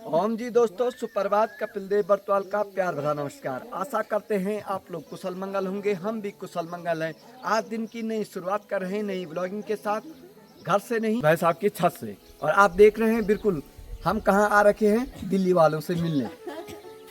ओम जी दोस्तों, सुप्रभात। कपिल देव बर्तवाल का प्यार भरा नमस्कार। आशा करते हैं आप लोग कुशल मंगल होंगे। हम भी कुशल मंगल हैं। आज दिन की नई शुरुआत कर रहे हैं नई ब्लॉगिंग के साथ, घर से नहीं भाई साहब की छत से। और आप देख रहे हैं बिल्कुल हम कहाँ आ रखे हैं, दिल्ली वालों से मिलने।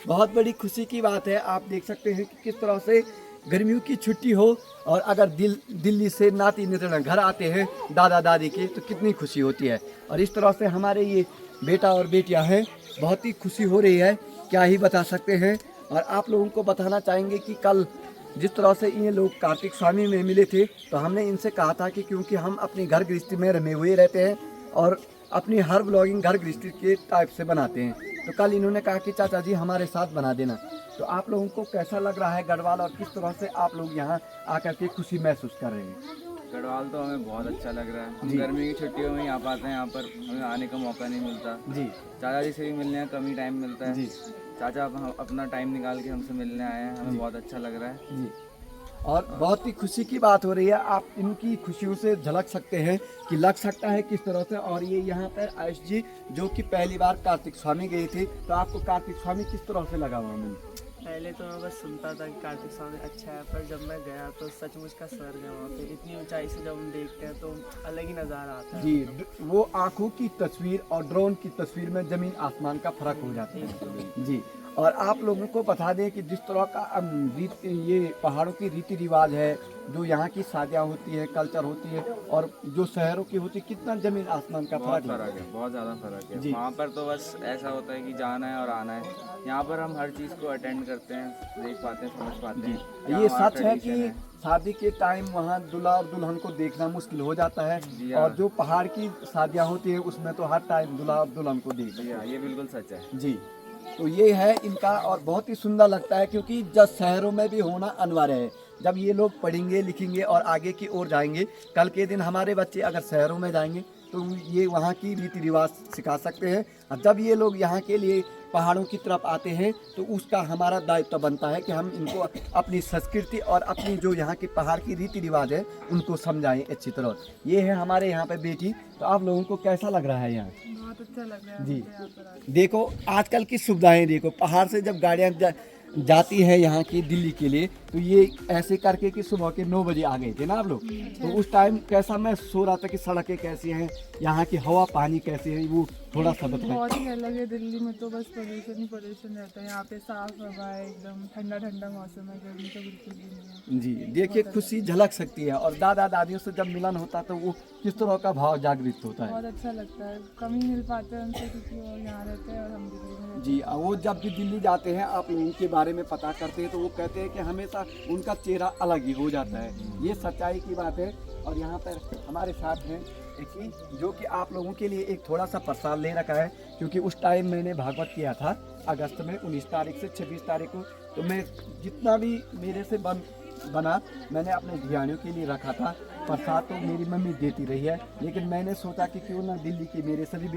बहुत बड़ी खुशी की बात है। आप देख सकते हैं कि किस तरह से गर्मियों की छुट्टी हो और अगर दिल्ली से नाती नातिन घर आते हैं दादा दादी के, तो कितनी खुशी होती है। और इस तरह से हमारे ये बेटा और बेटियां हैं, बहुत ही खुशी हो रही है, क्या ही बता सकते हैं। और आप लोगों को बताना चाहेंगे कि कल जिस तरह से ये लोग कार्तिक स्वामी में मिले थे, तो हमने इनसे कहा था कि क्योंकि हम अपनी घर गृहस्थी में रमे हुए रहते हैं और अपनी हर ब्लॉगिंग घर गृहस्थी के टाइप से बनाते हैं, तो कल इन्होंने कहा कि चाचा जी हमारे साथ बना देना। तो आप लोगों को कैसा लग रहा है गढ़वाल, और किस तरह से आप लोग यहाँ आकर के खुशी महसूस कर रहे हैं? गढ़वाल तो हमें बहुत अच्छा लग रहा है। हम गर्मी की छुट्टियों में यहाँ पाते हैं, यहाँ पर हमें आने का मौका नहीं मिलता जी। चाचा जी से भी मिलने का कम ही टाइम मिलता है जी। चाचा अपना टाइम निकाल के हमसे मिलने आए हैं, हमें बहुत अच्छा लग रहा है जी। और बहुत ही खुशी की बात हो रही है। आप इनकी खुशियों से झलक सकते हैं कि लग सकता है किस तरह से। और ये यहाँ पर आयुष जी जो कि पहली बार कार्तिक स्वामी गए थे, तो आपको कार्तिक स्वामी किस तरह से लगा वहाँ में? पहले तो मैं बस सुनता था कि कार्तिक स्वामी अच्छा है, पर जब मैं गया तो सचमुच का स्वर्ग है वहाँ पे। इतनी ऊंचाई से जब हम देखते हैं तो अलग ही नज़ारा आता है। जी, वो आंखों की तस्वीर और ड्रोन की तस्वीर में जमीन आसमान का फर्क हो जाता है। जी। और आप लोगों को बता दें कि जिस तरह का ये पहाड़ों की रीति रिवाज है, जो यहाँ की शादियाँ होती है, कल्चर होती है, और जो शहरों की होती है, कितना जमीन आसमान का बहुत फर्क फ़र्क है, बहुत ज़्यादा फ़र्क है। जी। वहाँ पर तो बस ऐसा होता है कि जाना है और आना है। यहाँ पर हम हर चीज़ को अटेंड करते हैं, देख पाते हैं, समझ पाते हैं। क्या ये हमारा सच है कि tradition शादी के टाइम वहाँ दूल्हा और दुल्हन को देखना मुश्किल हो जाता है, जी हाँ। और जो पहाड़ की शादियाँ होती है उसमें तो हर टाइम दूल्हा और दुल्हन को देख जी हाँ, ये बिल्कुल सच है। जी। तो ये है इनका, और बहुत ही सुंदर लगता है क्योंकि जब शहरों में भी होना अनिवार्य है। जब ये लोग पढ़ेंगे लिखेंगे और आगे की ओर जाएंगे, कल के दिन हमारे बच्चे अगर शहरों में जाएंगे तो ये वहाँ की रीति रिवाज सिखा सकते हैं। और जब ये लोग यहाँ के लिए पहाड़ों की तरफ आते हैं तो उसका हमारा दायित्व बनता है कि हम इनको अपनी संस्कृति और अपनी जो यहाँ की पहाड़ की रीति रिवाज है उनको समझाएं अच्छी तरह। ये है हमारे यहाँ पे बेटी। तो आप लोगों को कैसा लग रहा है यहाँ? बहुत अच्छा लग रहा है जी। यहाँ पर। देखो आजकल की सुविधाएं देखो, पहाड़ से जब गाड़ियाँ जाती है यहाँ की दिल्ली के लिए, तो ये ऐसे करके कि सुबह के 9 बजे आ गए थे ना आप लोग। तो उस टाइम कैसा मैं सो रहा था कि सड़कें कैसी हैं, यहाँ की हवा पानी कैसी है, वो थोड़ा सा बताएं। बहुत ही अलग है। दिल्ली में तो बस पोल्यूशन ही पोल्यूशन रहता है। यहाँ पे साफ हवा है, एकदम ठंडा ठंडा मौसम है, गर्मी तो बिल्कुल भी नहीं है। जी, देखिए खुशी झलक सकती है। और दादा दादियों से जब मिलन होता है तो वो किस तरह का भाव जागृत होता है। बहुत अच्छा लगता है। कम ही मिल पाते हैं उनसे क्योंकि वो यहाँ रहते हैं और हम दिल्ली में रहते हैं। जी, वो जब भी दिल्ली जाते हैं आप लोगों के बारे में पता करते हैं तो वो कहते हैं कि हमेशा उनका चेहरा अलग ही हो जाता है। ये सच्चाई की बात है। और यहाँ पर हमारे साथ हैं एक ही, जो कि आप लोगों के लिए एक थोड़ा सा प्रसाद ले रखा है, क्योंकि उस टाइम मैंने भागवत किया था अगस्त में 19 तारीख से 26 तारीख को। तो मैं जितना भी मेरे से बना मैंने अपने धियानियों के लिए रखा था। प्रसाद तो मेरी मम्मी देती रही है, लेकिन मैंने सोचा कि क्यों ना दिल्ली की मेरे सभी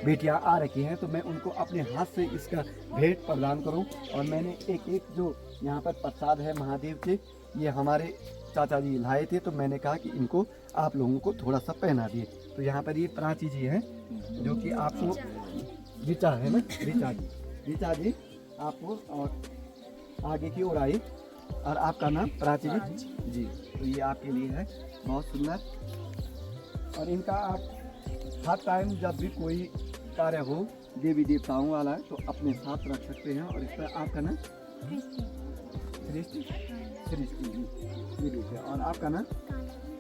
बेटियां आ रखी हैं तो मैं उनको अपने हाथ से इसका भेंट प्रदान करूं। और मैंने एक जो यहाँ पर प्रसाद है महादेव के, ये हमारे चाचा जी लाए थे, तो मैंने कहा कि इनको आप लोगों को थोड़ा सा पहना दिए। तो यहाँ पर ये प्राची जी हैं जो कि आपको ऋचा है ना, ऋचा जी आपको और आगे की ओर आई। और आपका नाम प्राची जी? तो ये आपके लिए है, बहुत सुंदर। और इनका आप हर टाइम जब भी कोई कार्य हो देवी देवताओं वाला है तो अपने साथ रख सकते हैं। और इस पर आपका नाम सृष्टि जी, ये देखिए। और आपका नाम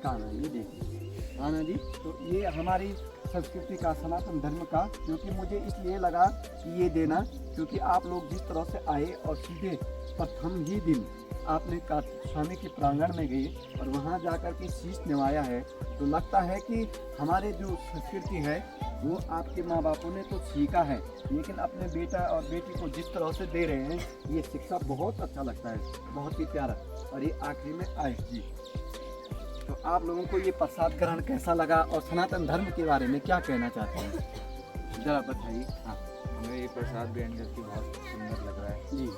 काना, ये देखिए आना जी। तो ये हमारी संस्कृति का, सनातन धर्म का, क्योंकि मुझे इसलिए लगा कि ये देना, क्योंकि आप लोग जिस तरह से आए और सीधे प्रथम ही दिन आपने कार्तिक स्वामी के प्रांगण में गए और वहाँ जाकर के शीश निभाया है, तो लगता है कि हमारे जो संस्कृति है वो आपके माँ बापों ने तो सीखा है, लेकिन अपने बेटा और बेटी को जिस तरह से दे रहे हैं ये शिक्षा बहुत अच्छा लगता है, बहुत ही प्यारा। और ये आखिरी में आयुष जी। तो आप लोगों को ये प्रसाद ग्रहण कैसा लगा और सनातन धर्म के बारे में क्या कहना चाहते हैं, जरा बताइए। हाँ, हमें ये प्रसाद ग्रहण करके बहुत सुंदर लग रहा है जी।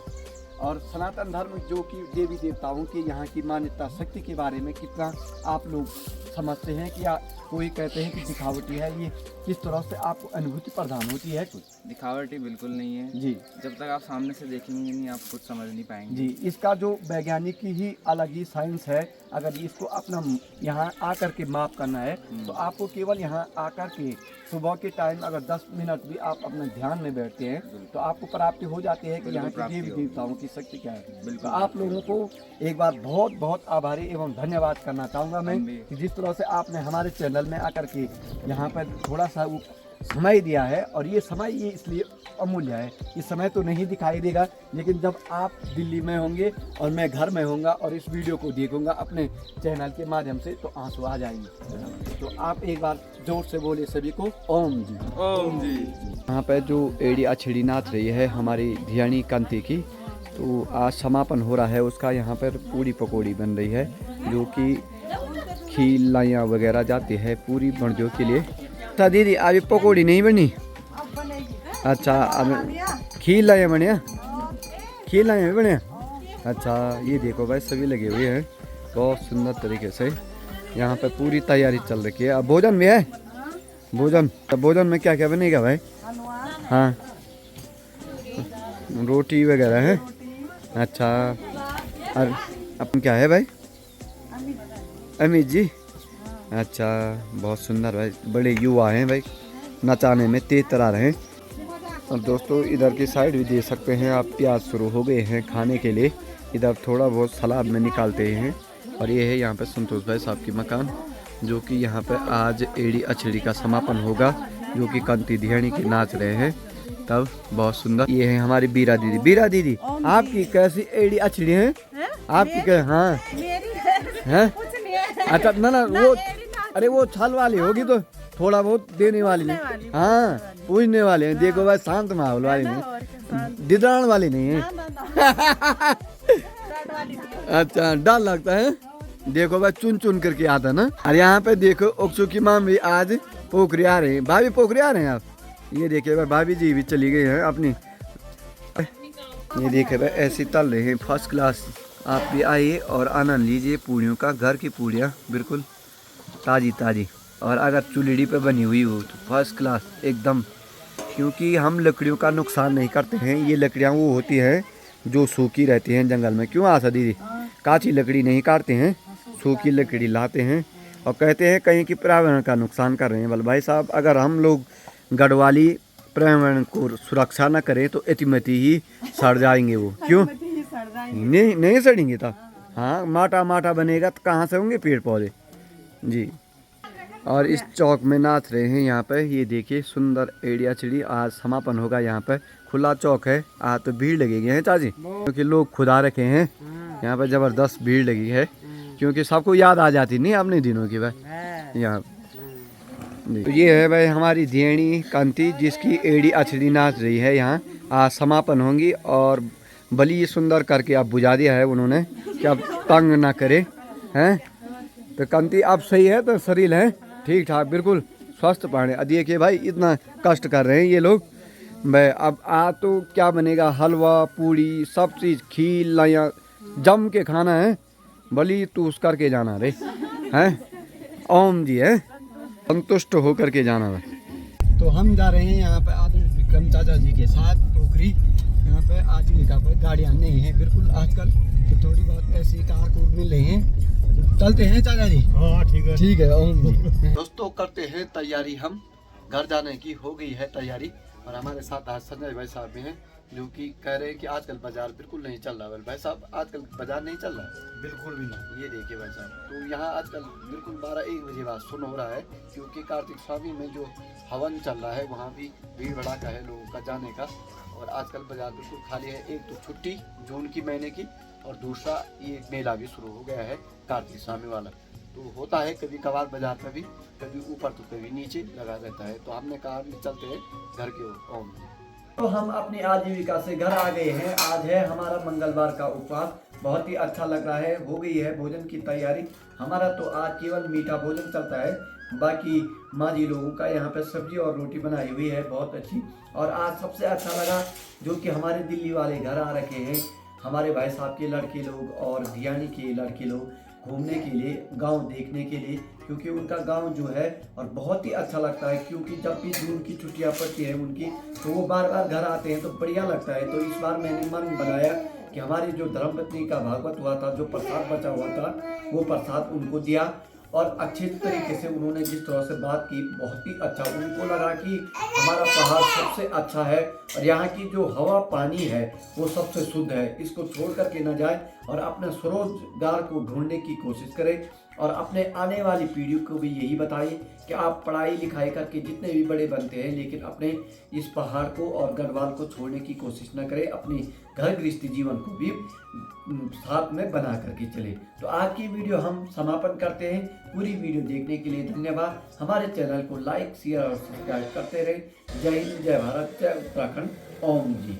और सनातन धर्म जो कि देवी देवताओं की यहाँ की मान्यता शक्ति के बारे में कितना आप लोग समझते हैं, कि कोई कहते हैं कि दिखावटी है, ये किस तरह से आपको अनुभूति प्रदान होती है कुछ? दिखावटी बिल्कुल नहीं है जी। जब तक आप सामने से देखेंगे नहीं आप कुछ समझ नहीं पाएंगे जी, इसका जो वैज्ञानिक की ही अलग ही साइंस है। अगर इसको अपना यहाँ आकर के माप करना है तो आपको केवल यहाँ आकर के सुबह के टाइम अगर 10 मिनट भी आप अपने ध्यान में बैठते हैं तो आपको प्राप्ति हो जाती है कि यहाँ के देवी देवताओं की शक्ति क्या है। तो आप लोगों को एक बार बहुत बहुत आभारी एवं धन्यवाद करना चाहूँगा मैं कि जिस तरह से आपने हमारे चैनल में आकर के यहाँ पर थोड़ा सा समय दिया है। और ये समय ये इसलिए अमूल्य है, ये समय तो नहीं दिखाई देगा, लेकिन जब आप दिल्ली में होंगे और मैं घर में होऊंगा और इस वीडियो को देखूंगा अपने चैनल के माध्यम से तो आंसू आ जाएंगे। तो आप एक बार जोर से बोले सभी को ओम जी। ओम जी। यहाँ पे जो एड़ी अछड़ी नाच रही है हमारी धियानी कांति की, तो आज समापन हो रहा है उसका। यहाँ पर पूरी पकौड़ी बन रही है जो कि खील लाइयाँ वगैरह जाती है पूरी बंजों के लिए। अच्छा दीदी अभी पकौड़ी नहीं बनी? अच्छा अब खील लाइयाँ बने, खील लाइयाँ भी बने। अच्छा ये देखो भाई सभी लगे हुए हैं बहुत सुंदर तरीके से। यहाँ पे पूरी तैयारी चल रही है। अब भोजन भी है? भोजन, तो भोजन में क्या क्या बनेगा भाई? हाँ रोटी वगैरह है। अच्छा और अपन क्या है भाई? अमित जी। अच्छा बहुत सुंदर भाई, बड़े युवा हैं भाई, नचाने में तेज तरार हैं। और दोस्तों इधर की साइड भी देख सकते हैं आप, प्याज शुरू हो गए हैं खाने के लिए। इधर थोड़ा बहुत सलाद में निकालते हैं। और ये है यहाँ पे संतोष भाई साहब की मकान, जो कि यहाँ पे आज एड़ी अछड़ी का समापन होगा, जो कि कांति धियानी की नाच रहे हैं तब। बहुत सुंदर। ये है हमारी बीरा दीदी। बीरा दीदी आपकी कैसी एड़ी अछड़ी है आपकी? क्या? हाँ है? अच्छा ना वो, अरे वो छल वाली होगी तो थोड़ा बहुत देने वाली नहीं। हाँ पूछने वाले हैं। देखो भाई शांत माहौल वाली नहीं, दिदान वाली नहीं है। अच्छा डर लगता है। देखो भाई चुन चुन करके आता ना। और यहाँ पे देखो ओक्सू की माम भी आज पोखरी आ रहे हैं। भाभी पोखरी आ रहे हैं आप? ये देखिए भाई भाभी जी भी चली गई हैं अपनी। ये देखिए भाई ऐसे तल रहे हैं फर्स्ट क्लास। आप भी आइए और आनंद लीजिए पूड़ियों का। घर की पूड़ियाँ बिल्कुल ताज़ी ताज़ी, और अगर चुल्ली पे बनी हुई हो तो फर्स्ट क्लास एकदम। क्योंकि हम लकड़ियों का नुकसान नहीं करते हैं। ये लकड़ियाँ वो होती हैं जो सूखी रहती हैं जंगल में। क्यों आशा दीदी? काची लकड़ी नहीं काटते हैं, सूखी लकड़ी लाते हैं और कहते हैं कहीं की पर्यावरण का नुकसान कर रहे हैं। बल भाई साहब अगर हम लोग गढ़वाली पर्यावरण को सुरक्षा न करें तो इतिमती ही सड़ जाएंगे वो। क्यों नहीं सड़ेंगे तब? हाँ माटा माटा बनेगा तो कहाँ से होंगे पेड़ पौधे जी। और इस चौक में नाच रहे हैं यहाँ पे। ये देखिए सुंदर एड़ी अछड़ी आज समापन होगा। यहाँ पे खुला चौक है, आज तो भीड़ लगेगी है चाची, क्योंकि लोग खुदा रखे हैं यहाँ पे। जबरदस्त भीड़ लगी है क्योंकि सबको याद आ जाती नहीं अपने दिनों की भाई यहाँ। तो ये है भाई हमारी धियानी कांति जिसकी एड़ी अछड़ी नाच रही है यहाँ। आज समापन होंगी और बली सुंदर करके अब बुझा दिया है उन्होंने कि अब तंग ना करे हैं। तो कांति अब सही है तो शरीर है ठीक ठाक बिल्कुल स्वस्थ पाने। देखिए भाई इतना कष्ट कर रहे हैं ये लोग भाई। अब आ तो क्या बनेगा, हलवा पूड़ी सब चीज़ खील लाइयाँ जम के खाना है। बली तू उस करके जाना रे हैं। ओम जी है संतुष्ट होकर के जाना है। तो हम जा रहे हैं यहाँ पे आदमी विक्रम चाचा जी के साथ पोखरी। यहाँ पे आजीविका पर गाड़ियाँ नहीं है बिल्कुल आजकल, तो थोड़ी बहुत ऐसी कार को मिल रही हैं। चलते हैं चाचा जी। हाँ ठीक है ओम जी। दोस्तों करते हैं तैयारी, हम घर जाने की हो गई है तैयारी। और हमारे साथ आज संजय भाई साहब भी हैं जो कि कह रहे हैं कि आजकल बाजार बिल्कुल नहीं चल रहा है। भाई साहब आजकल बाजार नहीं चल रहा है? बिल्कुल भी नहीं। ये देखिए भाई साहब, तो यहाँ आजकल बिल्कुल 12-1 बजे बाद सुन हो रहा है क्योंकि कार्तिक स्वामी में जो हवन चल रहा है वहाँ भी भीड़ भड़ाका है लोगों का जाने का। और आजकल बाजार बिल्कुल खाली है। एक तो छुट्टी जून की महीने की और दूसरा ये मेला भी शुरू हो गया है कार्तिक स्वामी वाला। तो होता है कभी कभार बाजार में भी, कभी ऊपर तो कभी नीचे लगा रहता है। तो हमने कहा चलते हैं घर के ओम। तो हम अपनी आजीविका से घर आ गए हैं। आज है हमारा मंगलवार का उपवास। बहुत ही अच्छा लग रहा है। हो गई है भोजन की तैयारी। हमारा तो आज केवल मीठा भोजन चलता है, बाकी माँ जी लोगों का यहाँ पे सब्जी और रोटी बनाई हुई है बहुत अच्छी। और आज सबसे अच्छा लगा जो कि हमारे दिल्ली वाले घर आ रखे हैं, हमारे भाई साहब के लड़के लोग और धियानी के लड़के लोग घूमने के लिए, गांव देखने के लिए क्योंकि उनका गांव जो है और बहुत ही अच्छा लगता है, क्योंकि जब भी जून की छुट्टियां पड़ती है उनकी तो वो बार बार घर आते हैं तो बढ़िया लगता है। तो इस बार मैंने मन बनाया कि हमारी जो धर्मपत्नी का भागवत हुआ था, जो प्रसाद बचा हुआ था, वो प्रसाद उनको दिया और अच्छे तरीके से उन्होंने जिस तरह से बात की बहुत ही अच्छा। उनको लगा कि हमारा पहाड़ सबसे अच्छा है और यहाँ की जो हवा पानी है वो सबसे शुद्ध है, इसको छोड़ करके न जाए और अपने स्वरोजगार को ढूंढने की कोशिश करें और अपने आने वाली पीढ़ी को भी यही बताइए कि आप पढ़ाई लिखाई करके जितने भी बड़े बनते हैं लेकिन अपने इस पहाड़ को और गढ़वाल को छोड़ने की कोशिश न करें, अपनी घर गृहस्थी जीवन को भी साथ में बना करके चले। तो आज की वीडियो हम समापन करते हैं। पूरी वीडियो देखने के लिए धन्यवाद। हमारे चैनल को लाइक शेयर और सब्सक्राइब करते रहे। जय हिंद, जय भारत, जय उत्तराखंड। ओम जी।